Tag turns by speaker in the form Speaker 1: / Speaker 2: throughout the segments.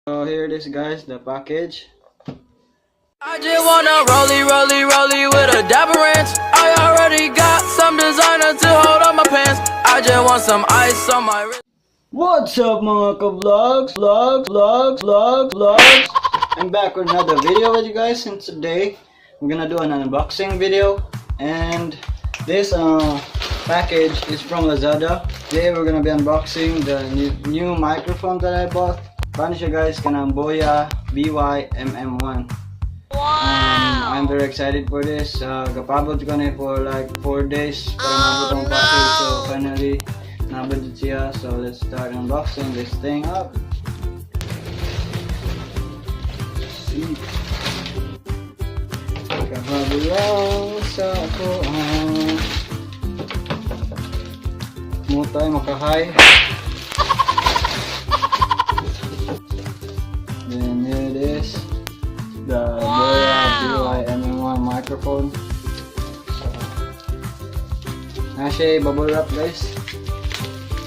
Speaker 1: So here it is, guys, the package.
Speaker 2: I just wanna rollie with a dapper ranch. I already got some designer to hold on my pants. I just want some ice on my wrist.
Speaker 1: What's up mga ka-vlogs? I'm back with another video with you guys, and today we're gonna do an unboxing video. And this package is from Lazada. Today we're gonna be unboxing the new microphone that I bought. Paano siya, guys? Kanang BOYA BY-MM1. I'm very excited for this. Kapabot ko na for like 4 days para mabot ang package. So finally nabot siya. So let's start unboxing this thing up. See. Kapabot lang sa ako. Mutay makahay. Then here it is, the BOYA BY-MM1 microphone. So, siya bubble wrap, guys,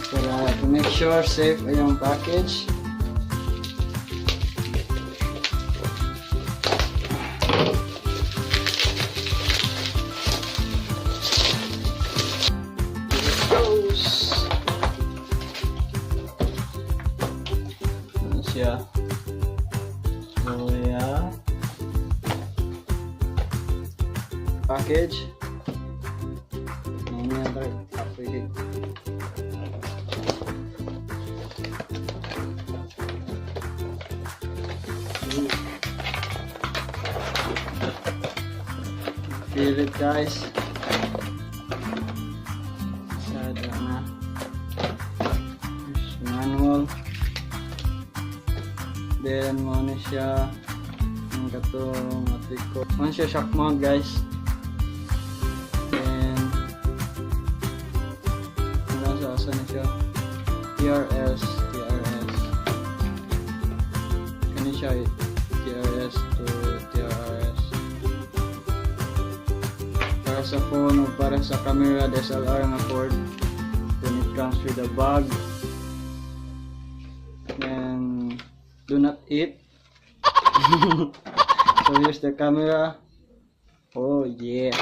Speaker 1: para to make sure safe yung package. Ano siya? BOYA package. Ini apa ini? Feel it, guys. Sada na. Manual. Then mo na siya ang katong matiko. Mo siya shock mount, guys. Then wala sa na siya. TRS. Kani siya TRS to TRS. Para sa phone o para sa camera DSLR nga cord. Then it comes with a bag. Then do not eat. So here's the camera. Oh yeah.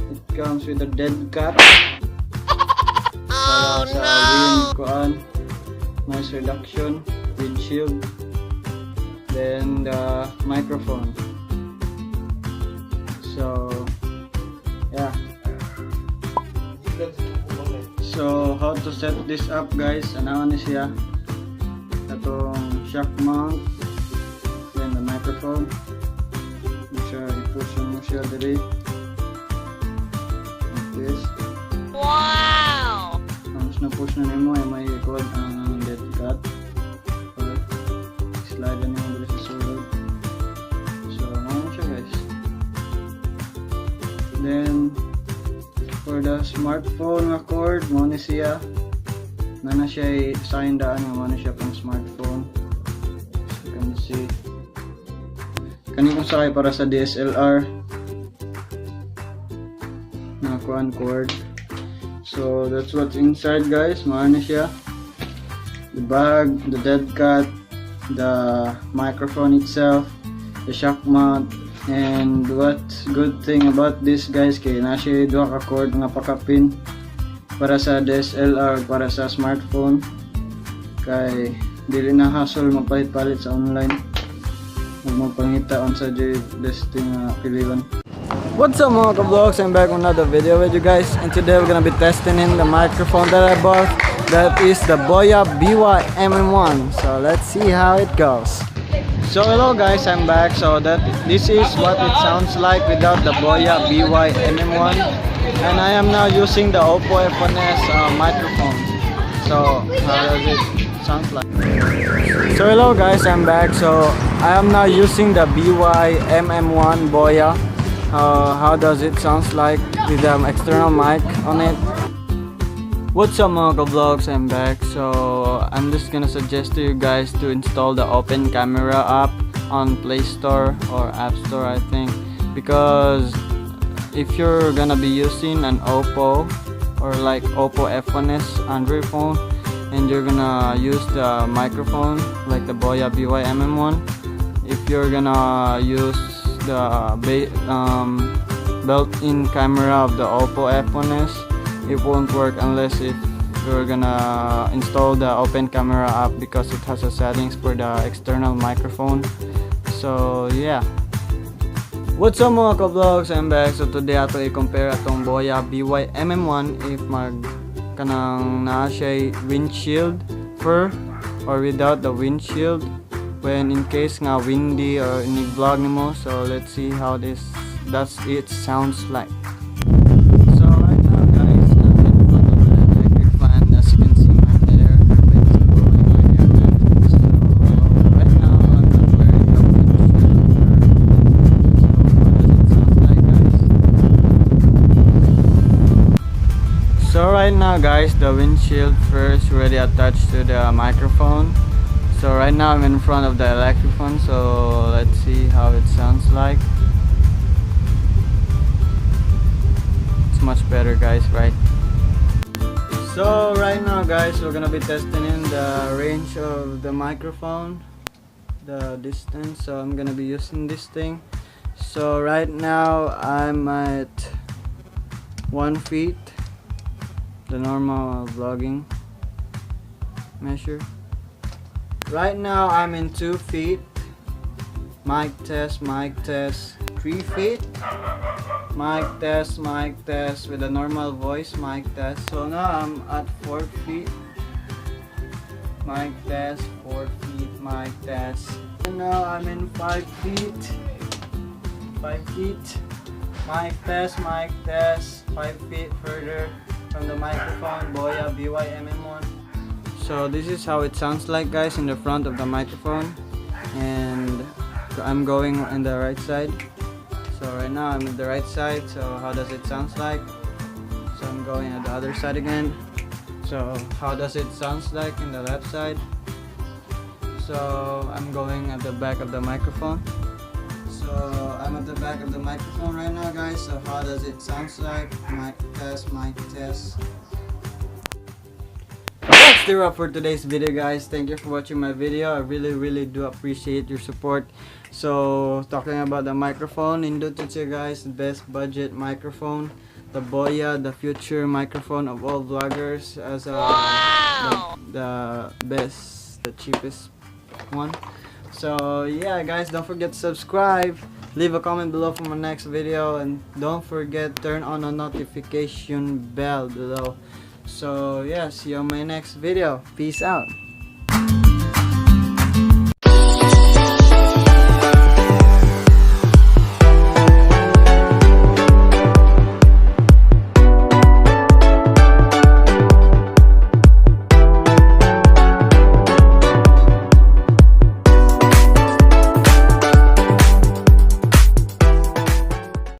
Speaker 1: It comes with a dead cat. Para sa wind kuan, noise reduction, windshield. Then the microphone. So yeah. So how to set this up, guys? Anaon ni siya atong shock mount, then the microphone. Make sure i-push mo siya diri like this.
Speaker 2: Wow!
Speaker 1: Once na push na nimo ay may record ang dead cut. Slide na nimo diri sa sulod. So ano siya, guys. Then for the smartphone nga cord, mo ni siya na siya sign daan nga mo ni siya pang smartphone. So you can see kani kung sakay para sa DSLR na kuan cord. So that's what's inside, guys. Mo ni siya the bag, the dead cat, the microphone itself, the shock mount. And what's good thing about this, guys, kay na siya duha ka cord nga pakapin para sa DSLR, para sa smartphone, kay dili na hassle magpalit-palit sa online ug magpangita on sa best thing piliwan. What's up mga ka-vlogs, I'm back with another video with you guys, and today we're gonna be testing in the microphone that I bought. That is the BOYA BY-MM1. So let's see how it goes. So hello guys, I'm back. So this is what it sounds like without the BOYA BY-MM1, and I am now using the Oppo F1s microphone. So how does it sound like? So hello guys, I'm back. So I am now using the BY-MM1 BOYA. How does it sounds like with the external mic on it? What's up mga ka-vlogs, I'm back. So I'm just gonna suggest to you guys to install the Open Camera app on Play Store or App Store, I think, because if you're gonna be using an Oppo or like Oppo F1s Android phone, and you're gonna use the microphone like the BOYA BY-MM1. If you're gonna use the built-in camera of the Oppo F1s, it won't work unless if you're gonna install the open camera app, because it has a settings for the external microphone. So yeah, what's up mga ka-vlogs, I'm back. So today ato i-compare atong BOYA BY-MM1 if kanang naa siya windshield fur or without the windshield when in case nga windy or any vlog nimo. So let's see how it sounds like. So right now guys, I'm in front of an electric fan. As you can see right there, it's blowing right here. So right now I'm not wearing the windshield fur. So what does it sound like, guys? So right now guys, the windshield fur is already attached to the microphone. So right now I'm in front of the electric fan, so let's see how it sounds like. It's much better guys, right? So right now guys, we're gonna be testing in the range of the microphone, the distance. So I'm gonna be using this thing. So right now I'm at 1 feet, the normal vlogging measure. Right now I'm in 2 feet. Mic test, 3 feet. Mic test with a normal voice, mic test. So now I'm at 4 feet. Mic test, 4 feet, mic test. And now I'm in 5 feet. 5 feet. Mic test, 5 feet further from the microphone, BOYA BY-MM1. So this is how it sounds like guys in the front of the microphone, and I'm going on the right side. So right now I'm at the right side, so how does it sound like? So I'm going at the other side again. So how does it sound like in the left side? So I'm going at the back of the microphone. So I'm at the back of the microphone right now guys. So how does it sound like? Mic test. That's the wrap for today's video guys. Thank you for watching my video. I really do appreciate your support. So talking about the microphone, indot siya guys, the best budget microphone, the BOYA, the future microphone of all vloggers, as the best, the cheapest one. So yeah guys, don't forget to subscribe, leave a comment below for my next video, and don't forget turn on a notification bell below. So yeah, see you on my next video. Peace out.